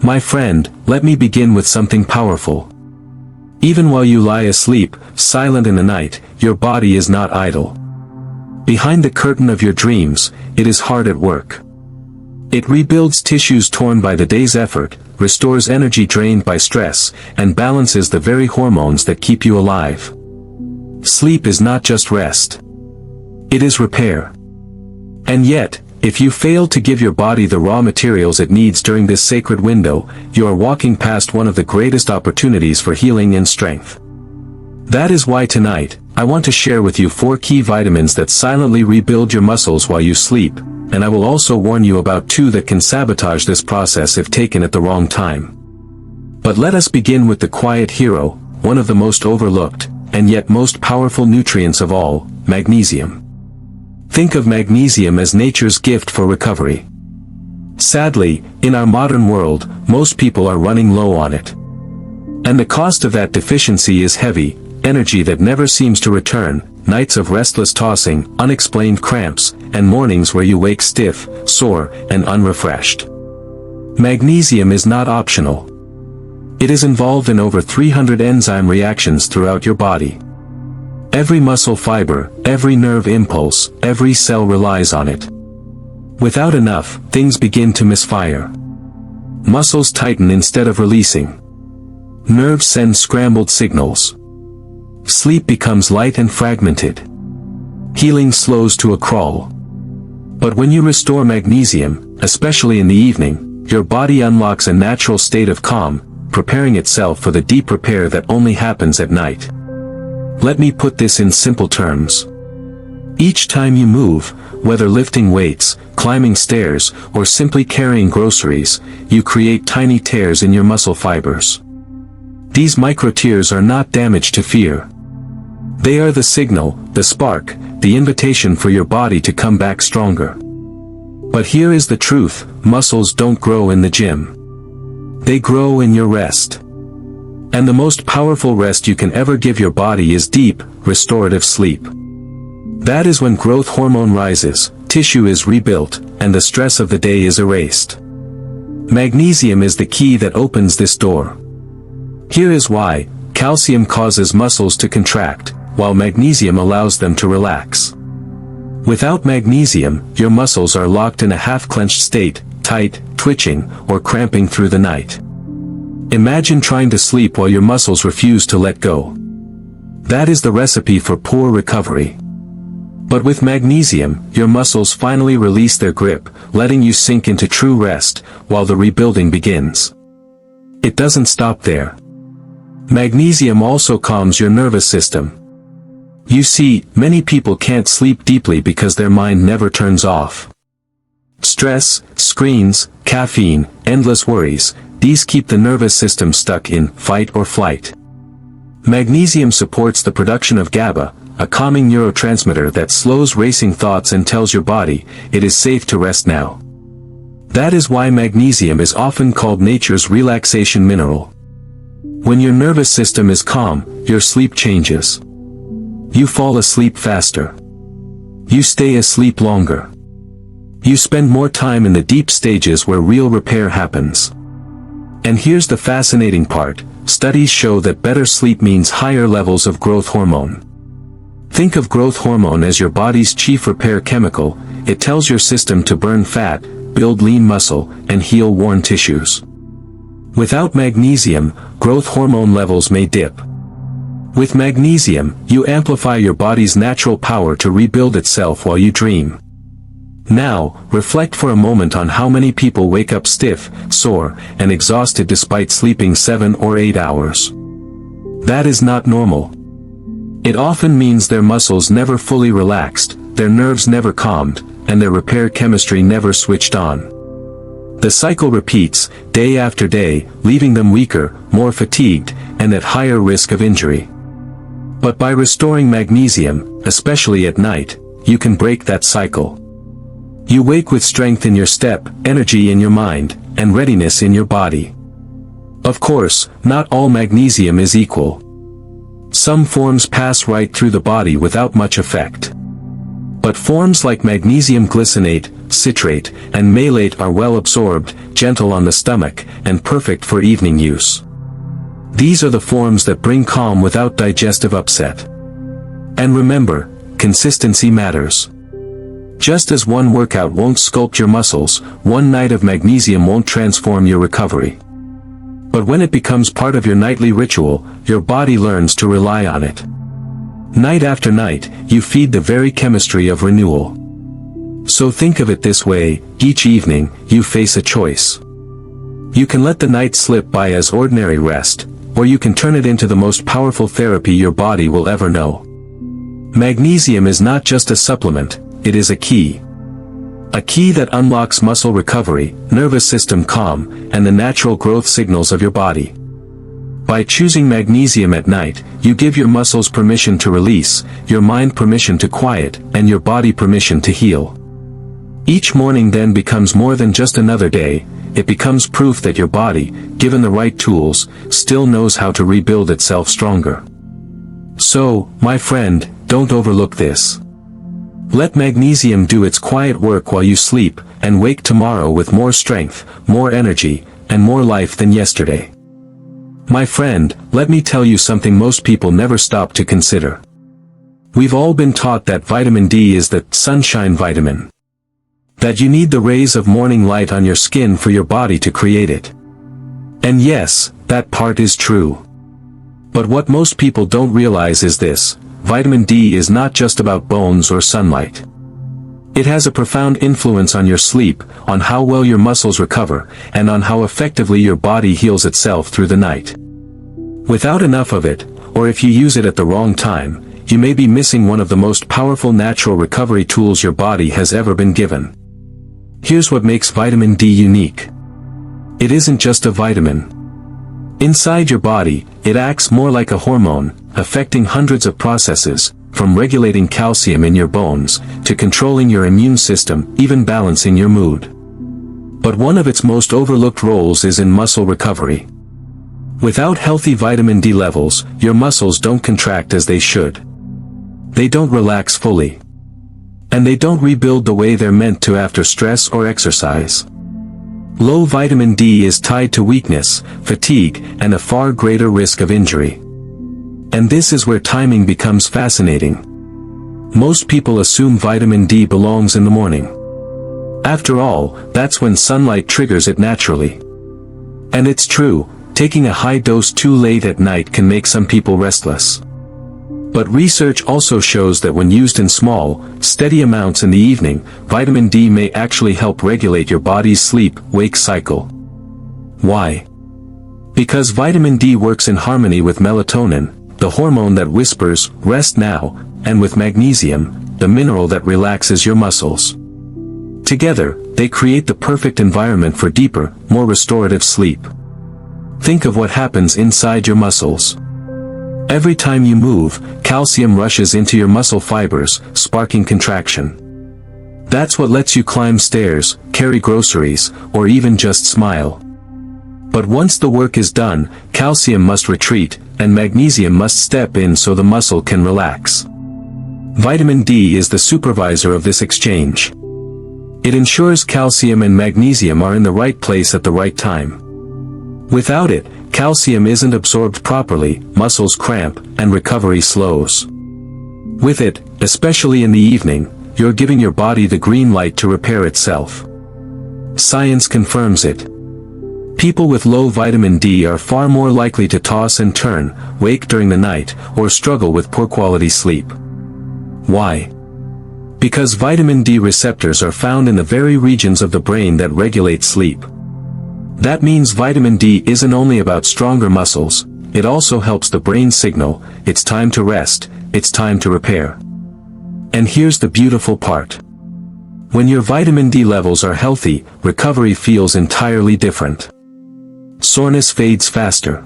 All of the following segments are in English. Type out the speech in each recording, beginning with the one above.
My friend, let me begin with something powerful. Even while you lie asleep, silent in the night, your body is not idle. Behind the curtain of your dreams, it is hard at work. It rebuilds tissues torn by the day's effort, restores energy drained by stress, and balances the very hormones that keep you alive. Sleep is not just rest. It is repair. And yet, if you fail to give your body the raw materials it needs during this sacred window, you are walking past one of the greatest opportunities for healing and strength. That is why tonight, I want to share with you 4 key vitamins that silently rebuild your muscles while you sleep, and I will also warn you about 2 that can sabotage this process if taken at the wrong time. But let us begin with the quiet hero, one of the most overlooked, and yet most powerful nutrients of all, magnesium. Think of magnesium as nature's gift for recovery. Sadly, in our modern world, most people are running low on it. And the cost of that deficiency is heavy, energy that never seems to return, nights of restless tossing, unexplained cramps, and mornings where you wake stiff, sore, and unrefreshed. Magnesium is not optional. It is involved in over 300 enzyme reactions throughout your body. Every muscle fiber, every nerve impulse, every cell relies on it. Without enough, things begin to misfire. Muscles tighten instead of releasing. Nerves send scrambled signals. Sleep becomes light and fragmented. Healing slows to a crawl. But when you restore magnesium, especially in the evening, your body unlocks a natural state of calm, preparing itself for the deep repair that only happens at night. Let me put this in simple terms. Each time you move, whether lifting weights, climbing stairs, or simply carrying groceries, you create tiny tears in your muscle fibers. These micro tears are not damage to fear. They are the signal, the spark, the invitation for your body to come back stronger. But here is the truth, muscles don't grow in the gym. They grow in your rest. And the most powerful rest you can ever give your body is deep, restorative sleep. That is when growth hormone rises, tissue is rebuilt, and the stress of the day is erased. Magnesium is the key that opens this door. Here is why: calcium causes muscles to contract, while magnesium allows them to relax. Without magnesium, your muscles are locked in a half-clenched state, tight, twitching, or cramping through the night. Imagine trying to sleep while your muscles refuse to let go. That is the recipe for poor recovery. But with magnesium, your muscles finally release their grip, letting you sink into true rest, while the rebuilding begins. It doesn't stop there. Magnesium also calms your nervous system. You see, many people can't sleep deeply because their mind never turns off. Stress, screens, caffeine, endless worries, these keep the nervous system stuck in fight or flight. Magnesium supports the production of GABA, a calming neurotransmitter that slows racing thoughts and tells your body, it is safe to rest now. That is why magnesium is often called nature's relaxation mineral. When your nervous system is calm, your sleep changes. You fall asleep faster. You stay asleep longer. You spend more time in the deep stages where real repair happens. And here's the fascinating part: studies show that better sleep means higher levels of growth hormone. Think of growth hormone as your body's chief repair chemical. It tells your system to burn fat, build lean muscle, and heal worn tissues. Without magnesium, growth hormone levels may dip. With magnesium, you amplify your body's natural power to rebuild itself while you dream. Now, reflect for a moment on how many people wake up stiff, sore, and exhausted despite sleeping 7 or 8 hours. That is not normal. It often means their muscles never fully relaxed, their nerves never calmed, and their repair chemistry never switched on. The cycle repeats, day after day, leaving them weaker, more fatigued, and at higher risk of injury. But by restoring magnesium, especially at night, you can break that cycle. You wake with strength in your step, energy in your mind, and readiness in your body. Of course, not all magnesium is equal. Some forms pass right through the body without much effect. But forms like magnesium glycinate, citrate, and malate are well absorbed, gentle on the stomach, and perfect for evening use. These are the forms that bring calm without digestive upset. And remember, consistency matters. Just as one workout won't sculpt your muscles, one night of magnesium won't transform your recovery. But when it becomes part of your nightly ritual, your body learns to rely on it. Night after night, you feed the very chemistry of renewal. So think of it this way: each evening, you face a choice. You can let the night slip by as ordinary rest, or you can turn it into the most powerful therapy your body will ever know. Magnesium is not just a supplement, it is a key. A key that unlocks muscle recovery, nervous system calm, and the natural growth signals of your body. By choosing magnesium at night, you give your muscles permission to release, your mind permission to quiet, and your body permission to heal. Each morning then becomes more than just another day, it becomes proof that your body, given the right tools, still knows how to rebuild itself stronger. So, my friend, don't overlook this. Let magnesium do its quiet work while you sleep, and wake tomorrow with more strength, more energy, and more life than yesterday. My friend, let me tell you something most people never stop to consider. We've all been taught that vitamin D is the sunshine vitamin. That you need the rays of morning light on your skin for your body to create it. And yes, that part is true. But what most people don't realize is this: vitamin D is not just about bones or sunlight. It has a profound influence on your sleep, on how well your muscles recover, and on how effectively your body heals itself through the night. Without enough of it, or if you use it at the wrong time, you may be missing one of the most powerful natural recovery tools your body has ever been given. Here's what makes vitamin D unique. It isn't just a vitamin. Inside your body, it acts more like a hormone, affecting hundreds of processes, from regulating calcium in your bones, to controlling your immune system, even balancing your mood. But one of its most overlooked roles is in muscle recovery. Without healthy vitamin D levels, your muscles don't contract as they should. They don't relax fully. And they don't rebuild the way they're meant to after stress or exercise. Low vitamin D is tied to weakness, fatigue, and a far greater risk of injury. And this is where timing becomes fascinating. Most people assume vitamin D belongs in the morning. After all, that's when sunlight triggers it naturally. And it's true, taking a high dose too late at night can make some people restless. But research also shows that when used in small, steady amounts in the evening, vitamin D may actually help regulate your body's sleep-wake cycle. Why? Because vitamin D works in harmony with melatonin, the hormone that whispers, "Rest now," and with magnesium, the mineral that relaxes your muscles. Together, they create the perfect environment for deeper, more restorative sleep. Think of what happens inside your muscles. Every time you move, calcium rushes into your muscle fibers, sparking contraction. That's what lets you climb stairs, carry groceries, or even just smile. But once the work is done, calcium must retreat, and magnesium must step in so the muscle can relax. Vitamin D is the supervisor of this exchange. It ensures calcium and magnesium are in the right place at the right time. Without it, calcium isn't absorbed properly, muscles cramp, and recovery slows. With it, especially in the evening, you're giving your body the green light to repair itself. Science confirms it. People with low vitamin D are far more likely to toss and turn, wake during the night, or struggle with poor quality sleep. Why? Because vitamin D receptors are found in the very regions of the brain that regulate sleep. That means vitamin D isn't only about stronger muscles, it also helps the brain signal, it's time to rest, it's time to repair. And here's the beautiful part. When your vitamin D levels are healthy, recovery feels entirely different. Soreness fades faster.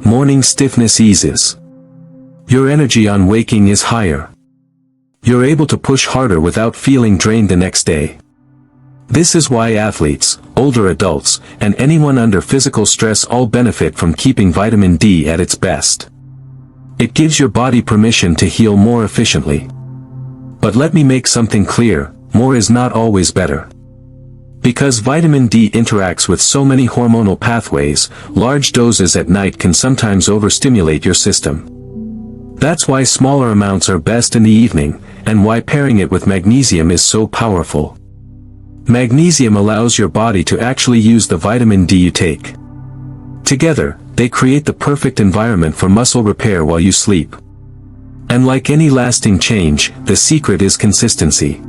Morning stiffness eases. Your energy on waking is higher. You're able to push harder without feeling drained the next day. This is why athletes, older adults, and anyone under physical stress all benefit from keeping vitamin D at its best. It gives your body permission to heal more efficiently. But let me make something clear, more is not always better. Because vitamin D interacts with so many hormonal pathways, large doses at night can sometimes overstimulate your system. That's why smaller amounts are best in the evening, and why pairing it with magnesium is so powerful. Magnesium allows your body to actually use the vitamin D you take. Together, they create the perfect environment for muscle repair while you sleep. And like any lasting change, the secret is consistency.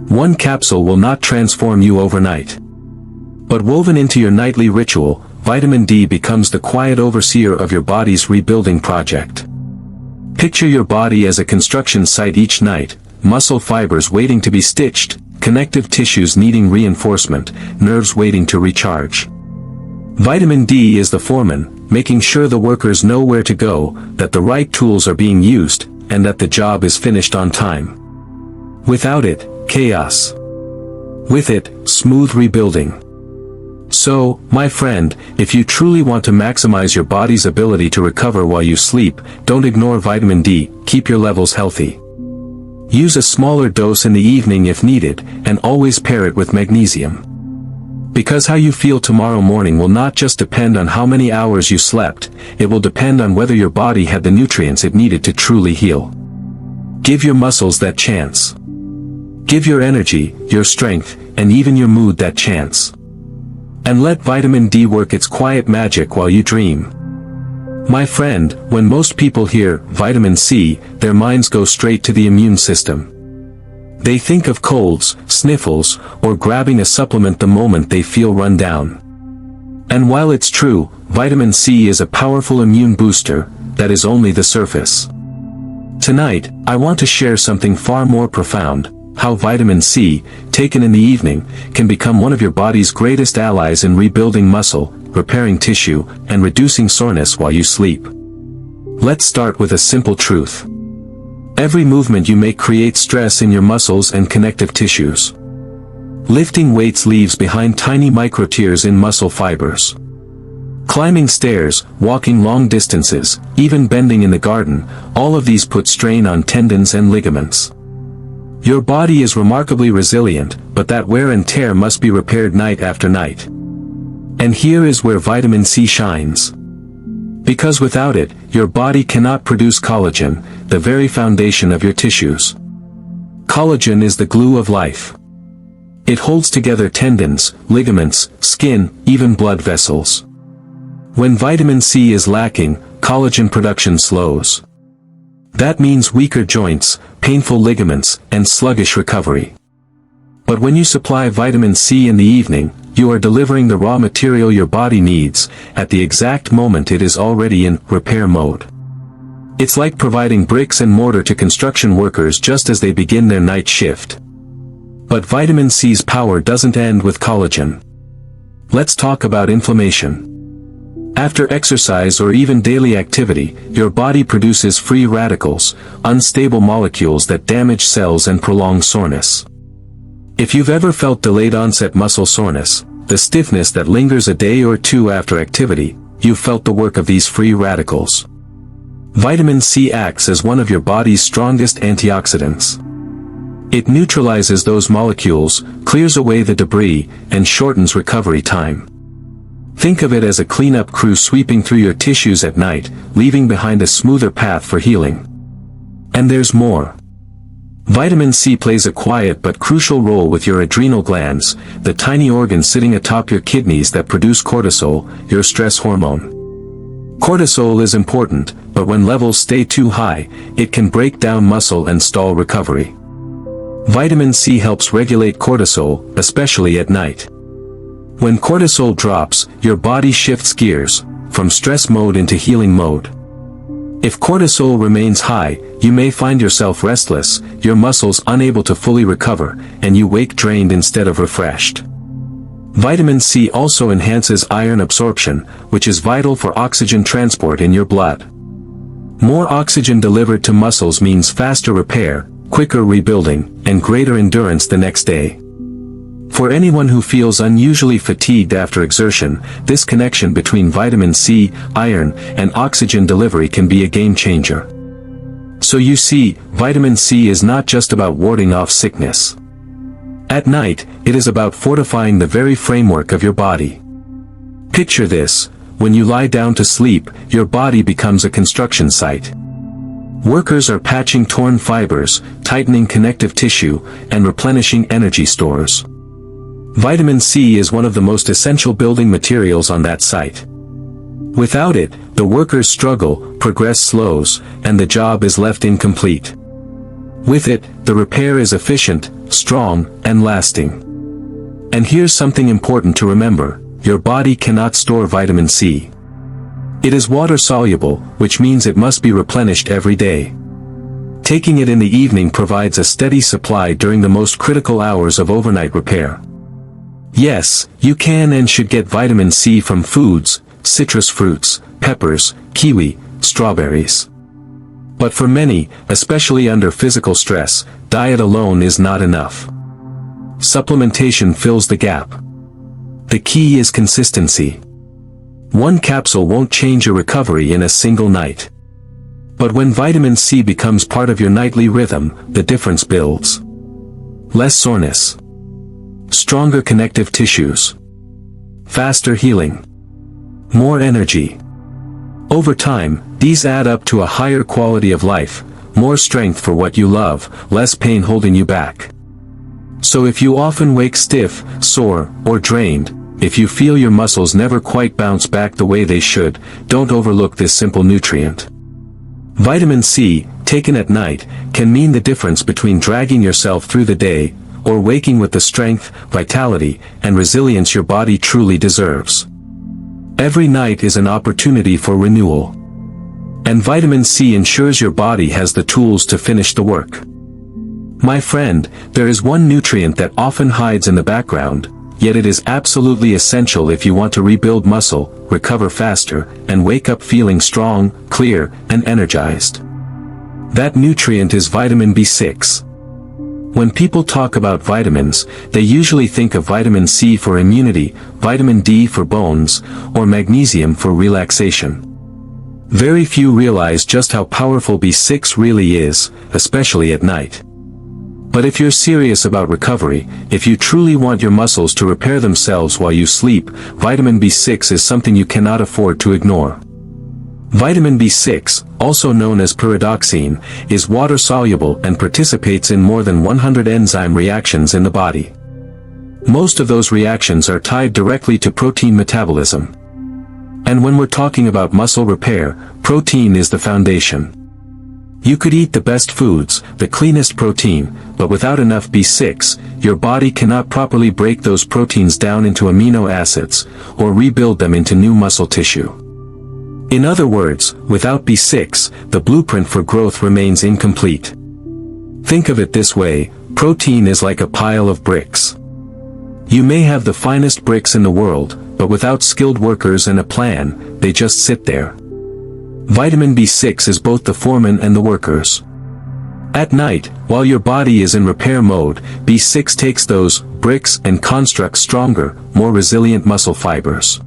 One capsule will not transform you overnight. But woven into your nightly ritual, vitamin D becomes the quiet overseer of your body's rebuilding project. Picture your body as a construction site each night, muscle fibers waiting to be stitched, connective tissues needing reinforcement, nerves waiting to recharge. Vitamin D is the foreman, making sure the workers know where to go, that the right tools are being used, and that the job is finished on time. Without it, chaos. With it, smooth rebuilding. So, my friend, if you truly want to maximize your body's ability to recover while you sleep, don't ignore vitamin D, keep your levels healthy. Use a smaller dose in the evening if needed, and always pair it with magnesium. Because how you feel tomorrow morning will not just depend on how many hours you slept, it will depend on whether your body had the nutrients it needed to truly heal. Give your muscles that chance. Give your energy, your strength, and even your mood that chance. And let vitamin D work its quiet magic while you dream. My friend, when most people hear vitamin C, their minds go straight to the immune system. They think of colds, sniffles, or grabbing a supplement the moment they feel run down. And while it's true, vitamin C is a powerful immune booster, that is only the surface. Tonight, I want to share something far more profound: how vitamin C, taken in the evening, can become one of your body's greatest allies in rebuilding muscle, repairing tissue, and reducing soreness while you sleep. Let's start with a simple truth. Every movement you make creates stress in your muscles and connective tissues. Lifting weights leaves behind tiny microtears in muscle fibers. Climbing stairs, walking long distances, even bending in the garden, all of these put strain on tendons and ligaments. Your body is remarkably resilient, but that wear and tear must be repaired night after night. And here is where vitamin C shines. Because without it, your body cannot produce collagen, the very foundation of your tissues. Collagen is the glue of life. It holds together tendons, ligaments, skin, even blood vessels. When vitamin C is lacking, collagen production slows. That means weaker joints, painful ligaments, and sluggish recovery. But when you supply vitamin C in the evening, you are delivering the raw material your body needs, at the exact moment it is already in repair mode. It's like providing bricks and mortar to construction workers just as they begin their night shift. But vitamin C's power doesn't end with collagen. Let's talk about inflammation. After exercise or even daily activity, your body produces free radicals, unstable molecules that damage cells and prolong soreness. If you've ever felt delayed onset muscle soreness, the stiffness that lingers a day or two after activity, you've felt the work of these free radicals. Vitamin C acts as one of your body's strongest antioxidants. It neutralizes those molecules, clears away the debris, and shortens recovery time. Think of it as a cleanup crew sweeping through your tissues at night, leaving behind a smoother path for healing. And there's more. Vitamin C plays a quiet but crucial role with your adrenal glands, the tiny organs sitting atop your kidneys that produce cortisol, your stress hormone. Cortisol is important, but when levels stay too high, it can break down muscle and stall recovery. Vitamin C helps regulate cortisol, especially at night. When cortisol drops, your body shifts gears, from stress mode into healing mode. If cortisol remains high, you may find yourself restless, your muscles unable to fully recover, and you wake drained instead of refreshed. Vitamin C also enhances iron absorption, which is vital for oxygen transport in your blood. More oxygen delivered to muscles means faster repair, quicker rebuilding, and greater endurance the next day. For anyone who feels unusually fatigued after exertion, this connection between vitamin C, iron, and oxygen delivery can be a game changer. So you see, vitamin C is not just about warding off sickness. At night, it is about fortifying the very framework of your body. Picture this: when you lie down to sleep, your body becomes a construction site. Workers are patching torn fibers, tightening connective tissue, and replenishing energy stores. Vitamin C is one of the most essential building materials on that site. Without it, the workers struggle, progress slows, and the job is left incomplete. With it, the repair is efficient, strong, and lasting. And here's something important to remember: your body cannot store vitamin C. It is water-soluble, which means it must be replenished every day. Taking it in the evening provides a steady supply during the most critical hours of overnight repair. Yes, you can and should get vitamin C from foods, citrus fruits, peppers, kiwi, strawberries. But for many, especially under physical stress, diet alone is not enough. Supplementation fills the gap. The key is consistency. One capsule won't change your recovery in a single night. But when vitamin C becomes part of your nightly rhythm, the difference builds. Less soreness. Stronger connective tissues. Faster healing. More energy. Over time, these add up to a higher quality of life, more strength for what you love, less pain holding you back. So if you often wake stiff, sore, or drained, if you feel your muscles never quite bounce back the way they should, don't overlook this simple nutrient. Vitamin C, taken at night, can mean the difference between dragging yourself through the day, or waking with the strength, vitality, and resilience your body truly deserves. Every night is an opportunity for renewal. And vitamin C ensures your body has the tools to finish the work. My friend, there is one nutrient that often hides in the background, yet it is absolutely essential if you want to rebuild muscle, recover faster, and wake up feeling strong, clear, and energized. That nutrient is vitamin B6. When people talk about vitamins, they usually think of vitamin C for immunity, vitamin D for bones, or magnesium for relaxation. Very few realize just how powerful B6 really is, especially at night. But if you're serious about recovery, if you truly want your muscles to repair themselves while you sleep, vitamin B6 is something you cannot afford to ignore. Vitamin B6, also known as pyridoxine, is water-soluble and participates in more than 100 enzyme reactions in the body. Most of those reactions are tied directly to protein metabolism. And when we're talking about muscle repair, protein is the foundation. You could eat the best foods, the cleanest protein, but without enough B6, your body cannot properly break those proteins down into amino acids, or rebuild them into new muscle tissue. In other words, without B6, the blueprint for growth remains incomplete. Think of it this way: protein is like a pile of bricks. You may have the finest bricks in the world, but without skilled workers and a plan, they just sit there. Vitamin B6 is both the foreman and the workers. At night, while your body is in repair mode, B6 takes those bricks and constructs stronger, more resilient muscle fibers.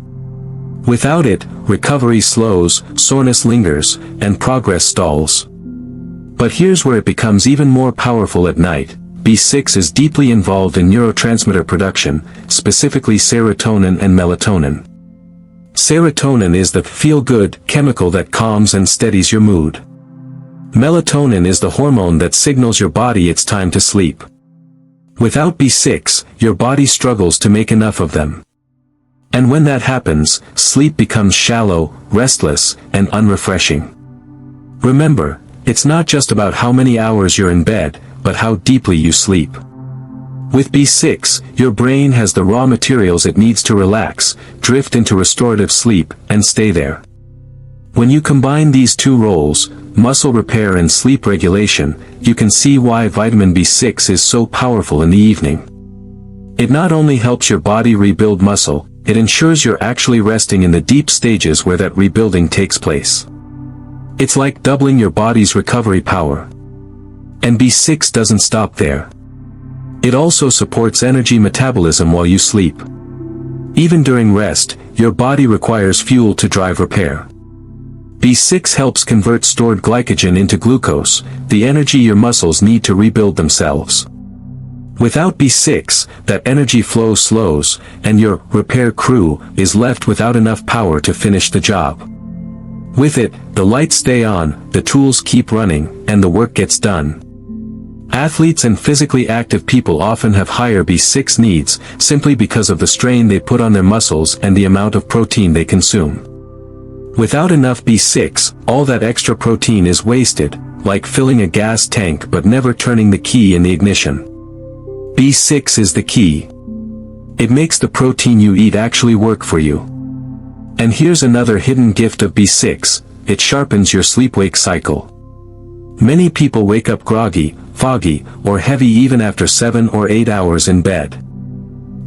Without it, recovery slows, soreness lingers, and progress stalls. But here's where it becomes even more powerful at night. B6 is deeply involved in neurotransmitter production, specifically serotonin and melatonin. Serotonin is the feel-good chemical that calms and steadies your mood. Melatonin is the hormone that signals your body it's time to sleep. Without B6, your body struggles to make enough of them. And when that happens, sleep becomes shallow, restless, and unrefreshing. Remember, it's not just about how many hours you're in bed, but how deeply you sleep. With B6, your brain has the raw materials it needs to relax, drift into restorative sleep, and stay there. When you combine these two roles, muscle repair and sleep regulation, you can see why vitamin B6 is so powerful in the evening. It not only helps your body rebuild muscle, it ensures you're actually resting in the deep stages where that rebuilding takes place. It's like doubling your body's recovery power. And B6 doesn't stop there. It also supports energy metabolism while you sleep. Even during rest, your body requires fuel to drive repair. B6 helps convert stored glycogen into glucose, the energy your muscles need to rebuild themselves. Without B6, that energy flow slows, and your repair crew is left without enough power to finish the job. With it, the lights stay on, the tools keep running, and the work gets done. Athletes and physically active people often have higher B6 needs, simply because of the strain they put on their muscles and the amount of protein they consume. Without enough B6, all that extra protein is wasted, like filling a gas tank but never turning the key in the ignition. B6 is the key. It makes the protein you eat actually work for you. And here's another hidden gift of B6, it sharpens your sleep-wake cycle. Many people wake up groggy, foggy, or heavy even after 7 or 8 hours in bed.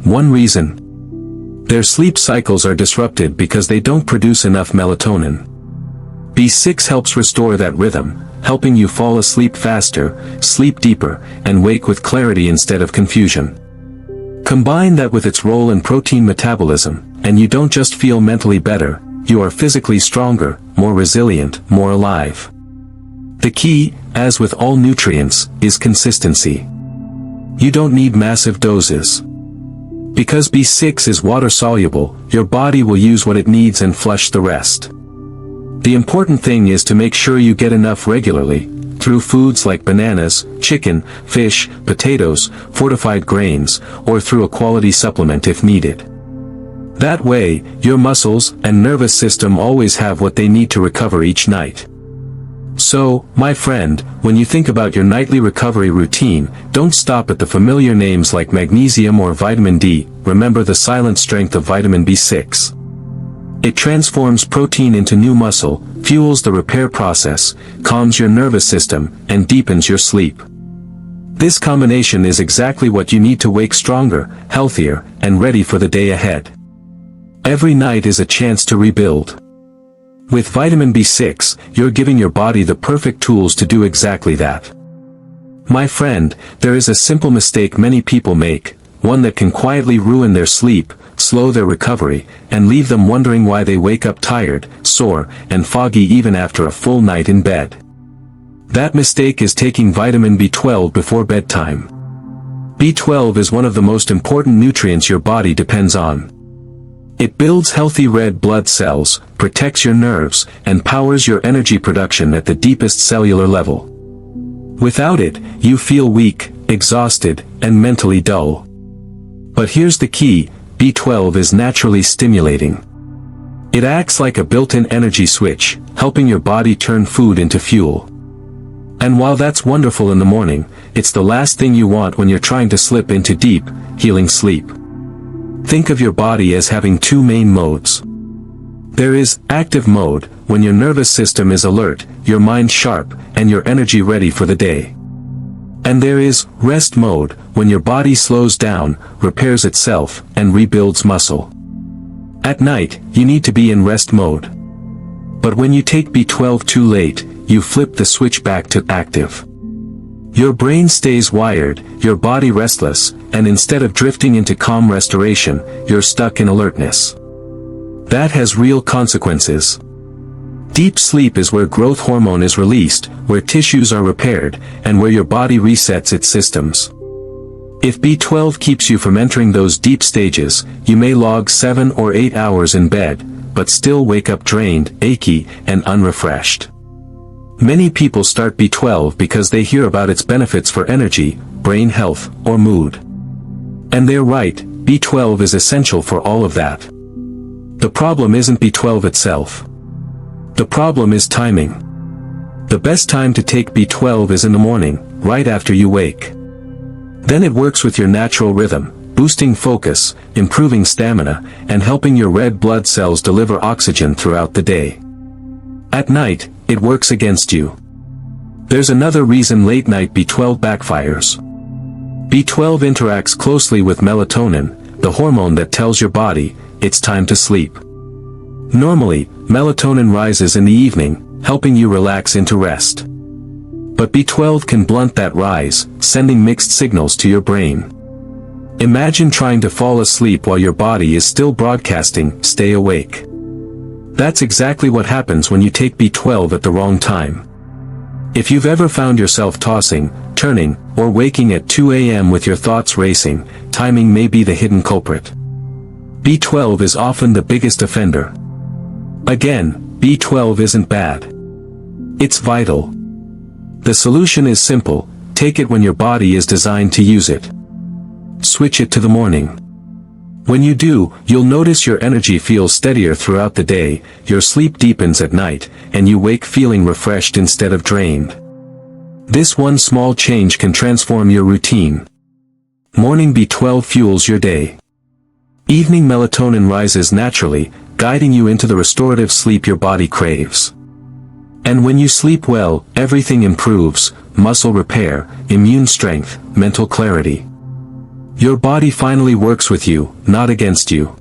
One reason: their sleep cycles are disrupted because they don't produce enough melatonin. B6 helps restore that rhythm, helping you fall asleep faster, sleep deeper, and wake with clarity instead of confusion. Combine that with its role in protein metabolism, and you don't just feel mentally better, you are physically stronger, more resilient, more alive. The key, as with all nutrients, is consistency. You don't need massive doses. Because B6 is water-soluble, your body will use what it needs and flush the rest. The important thing is to make sure you get enough regularly, through foods like bananas, chicken, fish, potatoes, fortified grains, or through a quality supplement if needed. That way, your muscles and nervous system always have what they need to recover each night. So, my friend, when you think about your nightly recovery routine, don't stop at the familiar names like magnesium or vitamin D, remember the silent strength of vitamin B6. It transforms protein into new muscle, fuels the repair process, calms your nervous system, and deepens your sleep. This combination is exactly what you need to wake stronger, healthier, and ready for the day ahead. Every night is a chance to rebuild. With vitamin B6, you're giving your body the perfect tools to do exactly that. My friend, there is a simple mistake many people make, one that can quietly ruin their sleep, slow their recovery, and leave them wondering why they wake up tired, sore, and foggy even after a full night in bed. That mistake is taking vitamin B12 before bedtime. B12 is one of the most important nutrients your body depends on. It builds healthy red blood cells, protects your nerves, and powers your energy production at the deepest cellular level. Without it, you feel weak, exhausted, and mentally dull. But here's the key: B12 is naturally stimulating. It acts like a built-in energy switch, helping your body turn food into fuel. And while that's wonderful in the morning, it's the last thing you want when you're trying to slip into deep, healing sleep. Think of your body as having two main modes. There is active mode, when your nervous system is alert, your mind sharp, and your energy ready for the day. And there is rest mode, when your body slows down, repairs itself, and rebuilds muscle. At night, you need to be in rest mode. But when you take B12 too late, you flip the switch back to active. Your brain stays wired, your body restless, and instead of drifting into calm restoration, you're stuck in alertness. That has real consequences. Deep sleep is where growth hormone is released, where tissues are repaired, and where your body resets its systems. If B12 keeps you from entering those deep stages, you may log 7 or 8 hours in bed, but still wake up drained, achy, and unrefreshed. Many people start B12 because they hear about its benefits for energy, brain health, or mood. And they're right, B12 is essential for all of that. The problem isn't B12 itself. The problem is timing. The best time to take B12 is in the morning, right after you wake. Then it works with your natural rhythm, boosting focus, improving stamina, and helping your red blood cells deliver oxygen throughout the day. At night, it works against you. There's another reason late-night B12 backfires. B12 interacts closely with melatonin, the hormone that tells your body, it's time to sleep. Normally, melatonin rises in the evening, helping you relax into rest. But B12 can blunt that rise, sending mixed signals to your brain. Imagine trying to fall asleep while your body is still broadcasting, stay awake. That's exactly what happens when you take B12 at the wrong time. If you've ever found yourself tossing, turning, or waking at 2 a.m. with your thoughts racing, timing may be the hidden culprit. B12 is often the biggest offender. Again, B12 isn't bad. It's vital. The solution is simple: take it when your body is designed to use it. Switch it to the morning. When you do, you'll notice your energy feels steadier throughout the day, your sleep deepens at night, and you wake feeling refreshed instead of drained. This one small change can transform your routine. Morning B12 fuels your day. Evening melatonin rises naturally, guiding you into the restorative sleep your body craves. And when you sleep well, everything improves: muscle repair, immune strength, mental clarity. Your body finally works with you, not against you.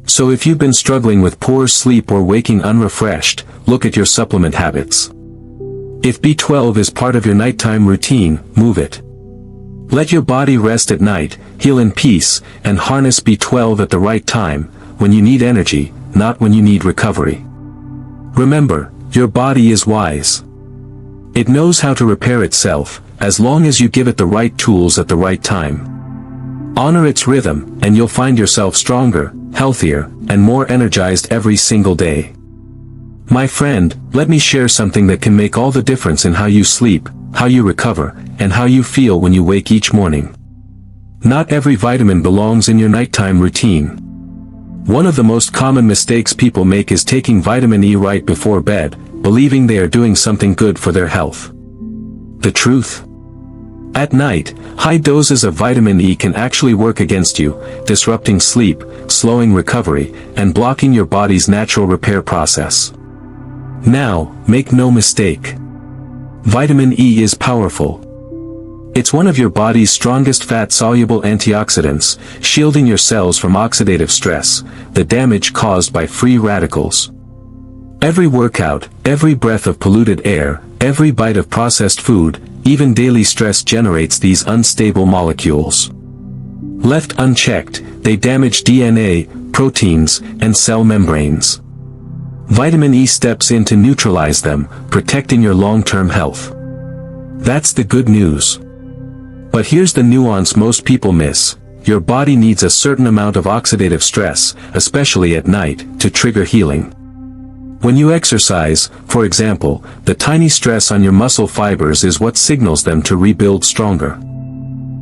So if you've been struggling with poor sleep or waking unrefreshed, look at your supplement habits. If B12 is part of your nighttime routine, move it. Let your body rest at night, heal in peace, and harness B12 at the right time, when you need energy, not when you need recovery. Remember, your body is wise. It knows how to repair itself, as long as you give it the right tools at the right time. Honor its rhythm, and you'll find yourself stronger, healthier, and more energized every single day. My friend, let me share something that can make all the difference in how you sleep, how you recover, and how you feel when you wake each morning. Not every vitamin belongs in your nighttime routine. One of the most common mistakes people make is taking vitamin E right before bed, believing they are doing something good for their health. The truth? At night, high doses of vitamin E can actually work against you, disrupting sleep, slowing recovery, and blocking your body's natural repair process. Now, make no mistake. Vitamin E is powerful. It's one of your body's strongest fat-soluble antioxidants, shielding your cells from oxidative stress, the damage caused by free radicals. Every workout, every breath of polluted air, every bite of processed food, even daily stress generates these unstable molecules. Left unchecked, they damage DNA, proteins, and cell membranes. Vitamin E steps in to neutralize them, protecting your long-term health. That's the good news. But here's the nuance most people miss: your body needs a certain amount of oxidative stress, especially at night, to trigger healing. When you exercise, for example, the tiny stress on your muscle fibers is what signals them to rebuild stronger.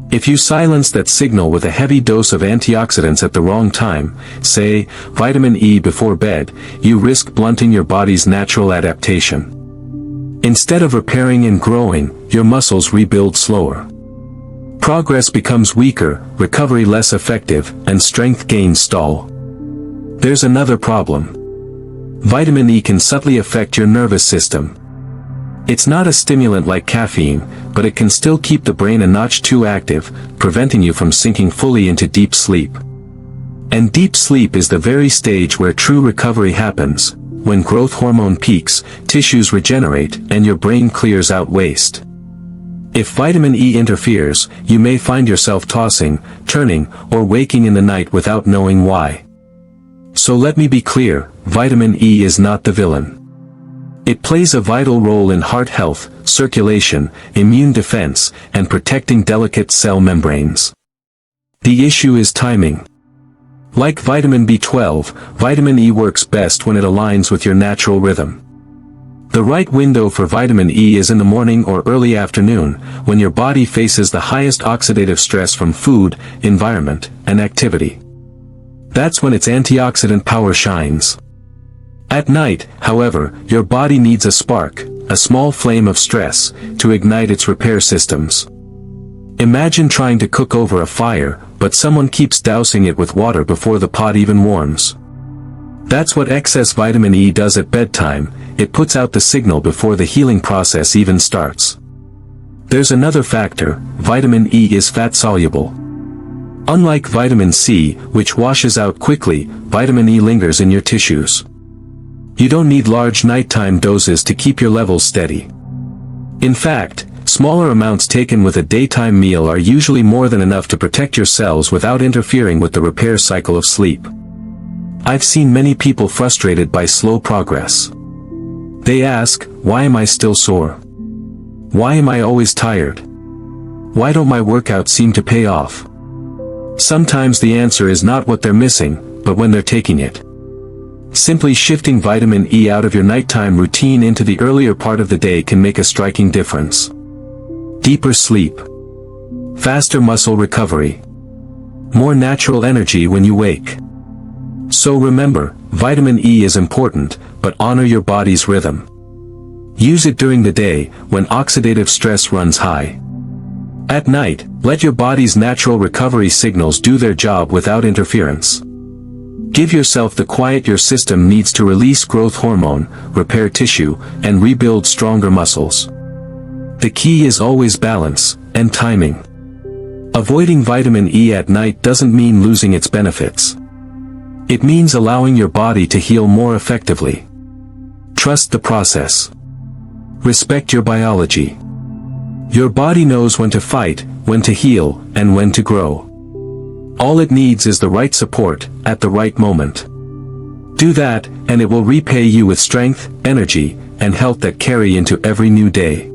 If you silence that signal with a heavy dose of antioxidants at the wrong time, say, vitamin E before bed, you risk blunting your body's natural adaptation. Instead of repairing and growing, your muscles rebuild slower. Progress becomes weaker, recovery less effective, and strength gains stall. There's another problem. Vitamin E can subtly affect your nervous system. It's not a stimulant like caffeine, but it can still keep the brain a notch too active, preventing you from sinking fully into deep sleep. And deep sleep is the very stage where true recovery happens, when growth hormone peaks, tissues regenerate, and your brain clears out waste. If vitamin E interferes, you may find yourself tossing, turning, or waking in the night without knowing why. So let me be clear, vitamin E is not the villain. It plays a vital role in heart health, circulation, immune defense, and protecting delicate cell membranes. The issue is timing. Like vitamin B12, vitamin E works best when it aligns with your natural rhythm. The right window for vitamin E is in the morning or early afternoon, when your body faces the highest oxidative stress from food, environment, and activity. That's when its antioxidant power shines. At night, however, your body needs a spark, a small flame of stress, to ignite its repair systems. Imagine trying to cook over a fire, but someone keeps dousing it with water before the pot even warms. That's what excess vitamin E does at bedtime. It puts out the signal before the healing process even starts. There's another factor: vitamin E is fat-soluble. Unlike vitamin C, which washes out quickly, vitamin E lingers in your tissues. You don't need large nighttime doses to keep your levels steady. In fact, smaller amounts taken with a daytime meal are usually more than enough to protect your cells without interfering with the repair cycle of sleep. I've seen many people frustrated by slow progress. They ask, "Why am I still sore?" Why am I always tired? Why don't my workouts seem to pay off? Sometimes the answer is not what they're missing, but when they're taking it. Simply shifting vitamin E out of your nighttime routine into the earlier part of the day can make a striking difference. Deeper sleep. Faster muscle recovery. More natural energy when you wake. So remember, vitamin E is important, but honor your body's rhythm. Use it during the day, when oxidative stress runs high. At night, let your body's natural recovery signals do their job without interference. Give yourself the quiet your system needs to release growth hormone, repair tissue, and rebuild stronger muscles. The key is always balance and timing. Avoiding vitamin E at night doesn't mean losing its benefits. It means allowing your body to heal more effectively. Trust the process. Respect your biology. Your body knows when to fight, when to heal, and when to grow. All it needs is the right support, at the right moment. Do that, and it will repay you with strength, energy, and health that carry into every new day.